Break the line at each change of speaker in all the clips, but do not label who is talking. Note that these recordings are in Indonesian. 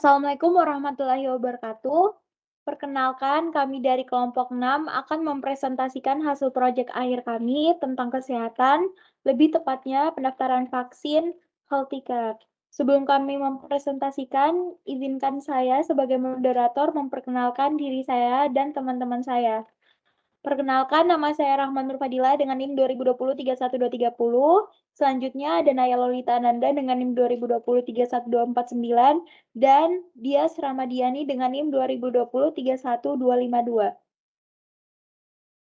Assalamualaikum warahmatullahi wabarakatuh. Perkenalkan, kami dari kelompok 6 akan mempresentasikan hasil proyek akhir kami tentang kesehatan, lebih tepatnya pendaftaran vaksin Healthcare. Sebelum kami mempresentasikan, izinkan saya sebagai moderator memperkenalkan diri saya dan teman-teman saya. Perkenalkan, nama saya Rahman Nur Fadila dengan NIM 2020 Selanjutnya ada Naya Lolita Ananda dengan NIM 2020 dan Dias Ramadiani dengan NIM 2020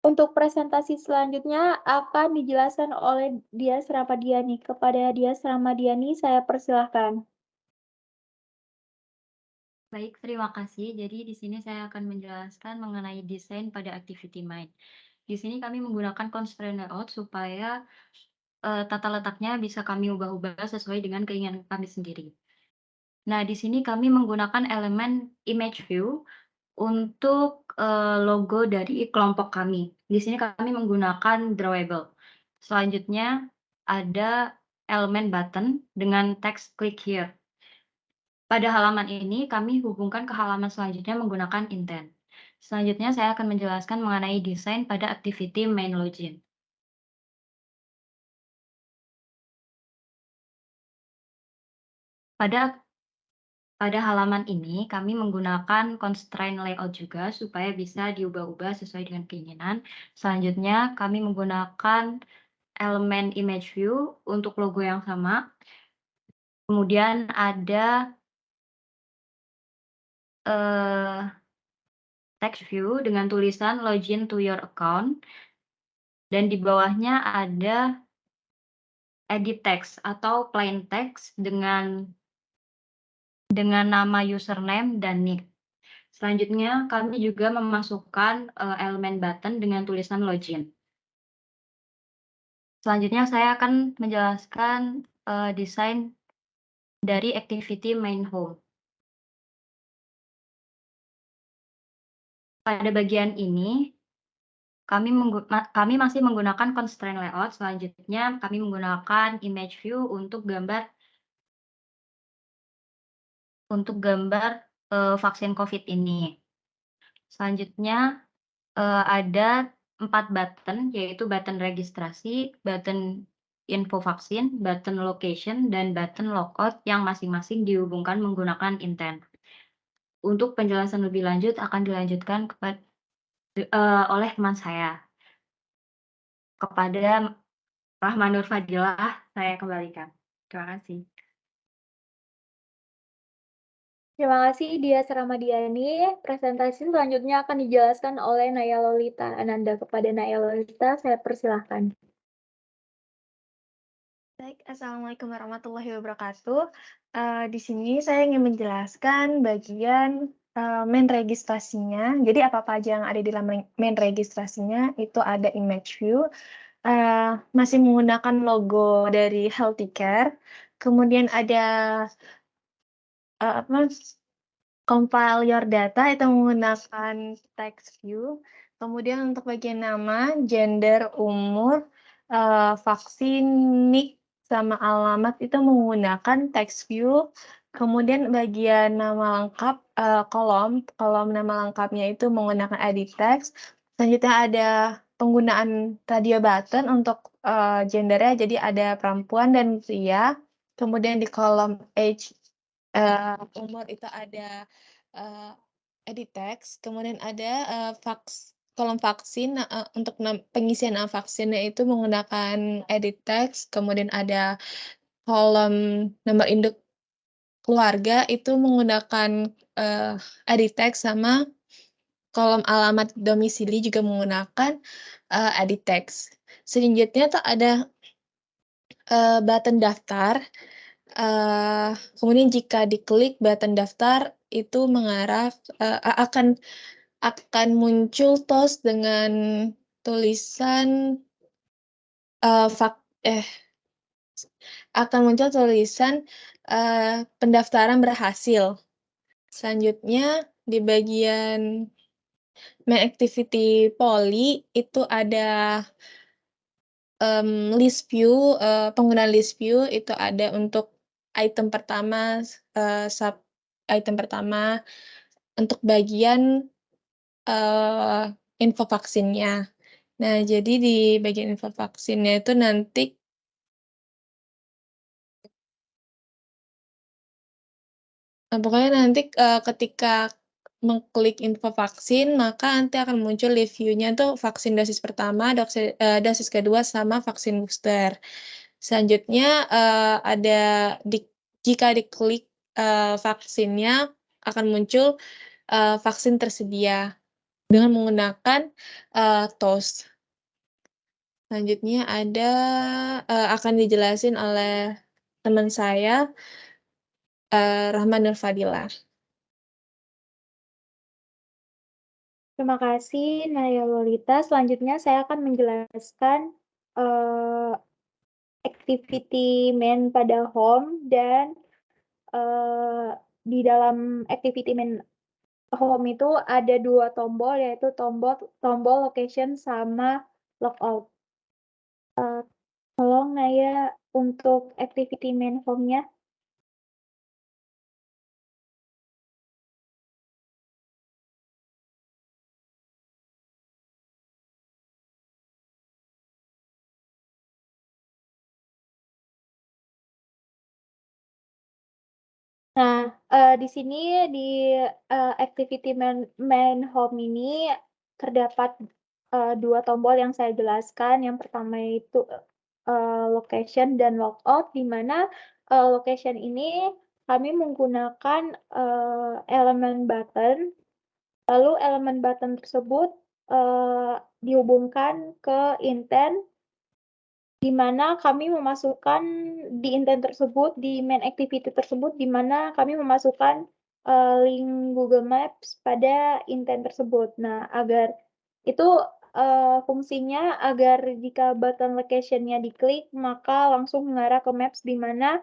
Untuk presentasi selanjutnya akan dijelaskan oleh Dias Ramadiani. Kepada Dias Ramadiani, saya persilahkan.
Baik, terima kasih. Jadi di sini saya akan menjelaskan mengenai desain pada Activity Mind. Di sini kami menggunakan constraint layout supaya tata letaknya bisa kami ubah-ubah sesuai dengan keinginan kami sendiri. Nah, di sini kami menggunakan elemen image view untuk logo dari kelompok kami. Di sini kami menggunakan drawable. Selanjutnya ada elemen button dengan teks click here. Pada halaman ini, kami hubungkan ke halaman selanjutnya menggunakan intent. Selanjutnya, saya akan menjelaskan mengenai desain pada activity main login. Pada halaman ini, kami menggunakan constraint layout juga supaya bisa diubah-ubah sesuai dengan keinginan. Selanjutnya, kami menggunakan elemen image view untuk logo yang sama. Kemudian ada text view dengan tulisan login to your account. Dan di bawahnya ada edit text atau plain text dengan nama username dan nick. Selanjutnya, kami juga memasukkan elemen button dengan tulisan login. Selanjutnya, saya akan menjelaskan desain dari activity main home. Pada bagian ini, kami masih menggunakan constraint layout. Selanjutnya, kami menggunakan image view untuk gambar vaksin COVID ini. Selanjutnya, ada 4 button, yaitu button registrasi, button info vaksin, button location, dan button logout yang masing-masing dihubungkan menggunakan intent. Untuk penjelasan lebih lanjut akan dilanjutkan oleh teman saya. Kepada Rahman Nur Fadilah, saya kembalikan. Terima kasih.
Terima kasih Dias Ramadiani. Presentasi selanjutnya akan dijelaskan oleh Naya Lolita Ananda. Kepada Naya Lolita, saya persilahkan.
Baik, Assalamualaikum warahmatullahi wabarakatuh. Di sini saya ingin menjelaskan bagian main registrasinya. Jadi apa-apa aja yang ada di dalam main registrasinya itu ada image view, masih menggunakan logo dari Healthcare, kemudian ada compile your data itu menggunakan text view, kemudian untuk bagian nama, gender, umur, vaksin, nick, sama alamat itu menggunakan text view. Kemudian bagian nama lengkap, kolom nama lengkapnya itu menggunakan edit text. Selanjutnya ada penggunaan radio button untuk gendernya, jadi ada perempuan dan pria. Kemudian di kolom age, umur itu ada edit text. Kemudian ada kolom vaksin, untuk pengisian nama vaksinnya itu menggunakan edit text. Kemudian ada kolom nomor induk keluarga itu menggunakan edit text, sama kolom alamat domisili juga menggunakan edit text. Selanjutnya tuh ada button daftar. Kemudian jika diklik button daftar itu mengarah akan muncul toast dengan tulisan pendaftaran berhasil. Selanjutnya di bagian main activity Poly itu ada list view, penggunaan list view itu ada untuk item pertama, item pertama untuk bagian, info vaksinnya. Nah, jadi di bagian info vaksinnya itu nanti pokoknya nanti, ketika mengklik info vaksin, maka nanti akan muncul reviewnya tuh vaksin dosis pertama, dosis kedua, sama vaksin booster. Selanjutnya, ada jika diklik, vaksinnya akan muncul, vaksin tersedia dengan menggunakan, TOS. Selanjutnya ada, akan dijelasin oleh teman saya, Rahma Nur Fadila.
Terima kasih, Naya Lolita. Selanjutnya saya akan menjelaskan activity main pada home dan di dalam activity main home itu ada 2 tombol, yaitu tombol location sama logout. Tolong Naya untuk activity main home-nya. Nah, di sini di activity main home ini terdapat 2 tombol yang saya jelaskan. Yang pertama itu location dan logout, di mana location ini kami menggunakan elemen button, lalu elemen button tersebut dihubungkan ke intent, di mana kami memasukkan di intent tersebut, di main activity tersebut, di mana kami memasukkan link Google Maps pada intent tersebut. Nah, agar itu fungsinya agar jika button location-nya diklik, maka langsung mengarah ke Maps, di mana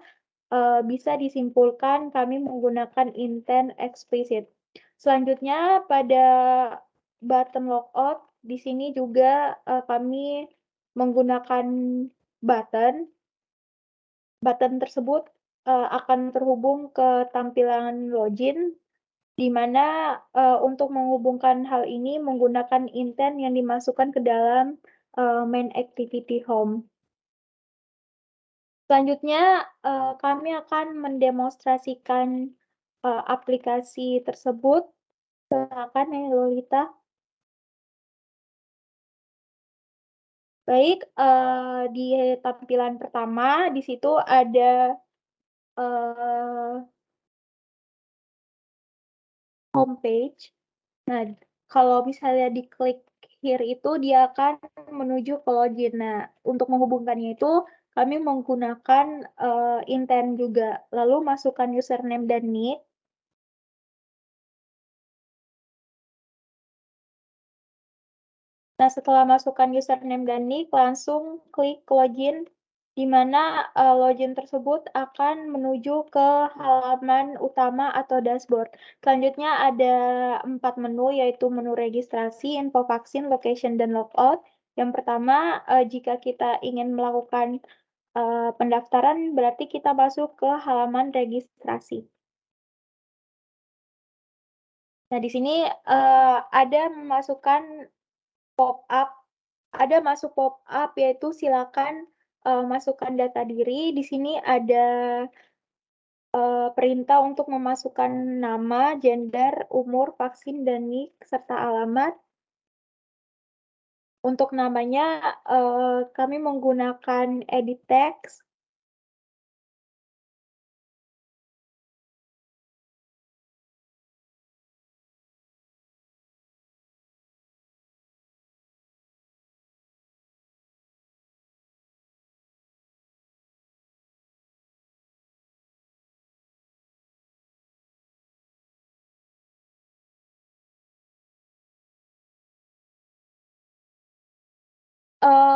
bisa disimpulkan kami menggunakan intent explicit. Selanjutnya pada button logout, di sini juga kami menggunakan button. Button tersebut akan terhubung ke tampilan login, di mana untuk menghubungkan hal ini menggunakan intent yang dimasukkan ke dalam main activity home. Selanjutnya kami akan mendemonstrasikan aplikasi tersebut. Silakan ya Lolita. Baik, di tampilan pertama di situ ada homepage. Nah, kalau misalnya diklik here itu dia akan menuju ke login. Nah, untuk menghubungkannya itu kami menggunakan intent juga. Lalu masukkan username dan nick. Nah, setelah masukkan username dan nick, langsung klik login, di mana login tersebut akan menuju ke halaman utama atau dashboard. Selanjutnya ada 4 menu, yaitu menu registrasi, info vaksin, location, dan logout. Yang pertama, jika kita ingin melakukan pendaftaran, berarti kita masuk ke halaman registrasi. Nah, di sini ada memasukkan pop-up, ada masuk pop-up yaitu silakan masukkan data diri. Di sini ada perintah untuk memasukkan nama, gender, umur, vaksin, dan NIK, serta alamat. Untuk namanya kami menggunakan edit text.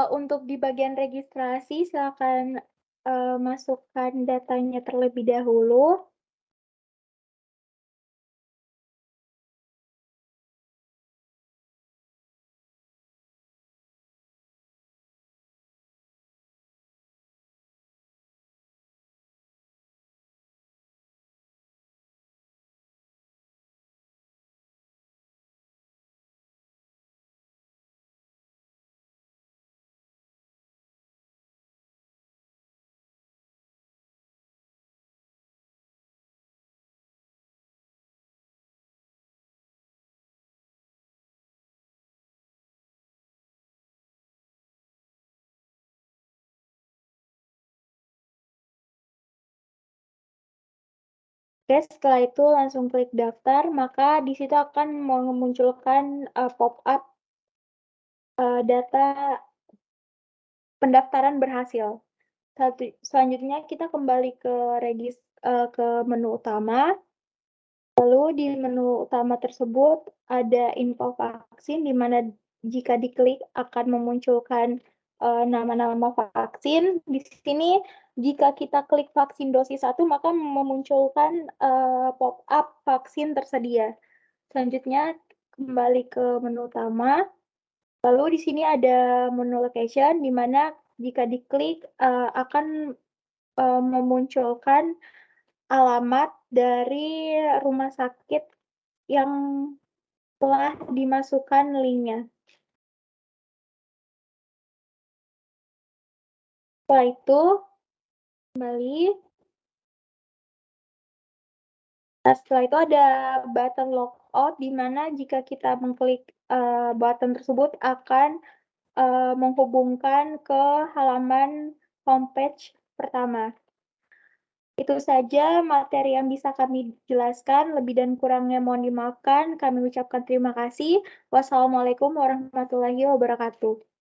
Untuk di bagian registrasi, silakan masukkan datanya terlebih dahulu. Oke, setelah itu langsung klik daftar, maka di situ akan memunculkan pop-up data pendaftaran berhasil. Selanjutnya kita kembali ke menu utama. Lalu di menu utama tersebut ada info vaksin, di mana jika diklik akan memunculkan nama-nama vaksin. Di sini jika kita klik vaksin dosis 1, maka memunculkan pop-up vaksin tersedia. Selanjutnya kembali ke menu utama. Lalu di sini ada menu location, di mana jika diklik akan memunculkan alamat dari rumah sakit yang telah dimasukkan linknya. Setelah itu, kembali. Nah, setelah itu ada button logout, di mana jika kita mengklik button tersebut akan menghubungkan ke halaman homepage pertama. Itu saja materi yang bisa kami jelaskan. Lebih dan kurangnya mohon dimaafkan. Kami ucapkan terima kasih. Wassalamualaikum warahmatullahi wabarakatuh.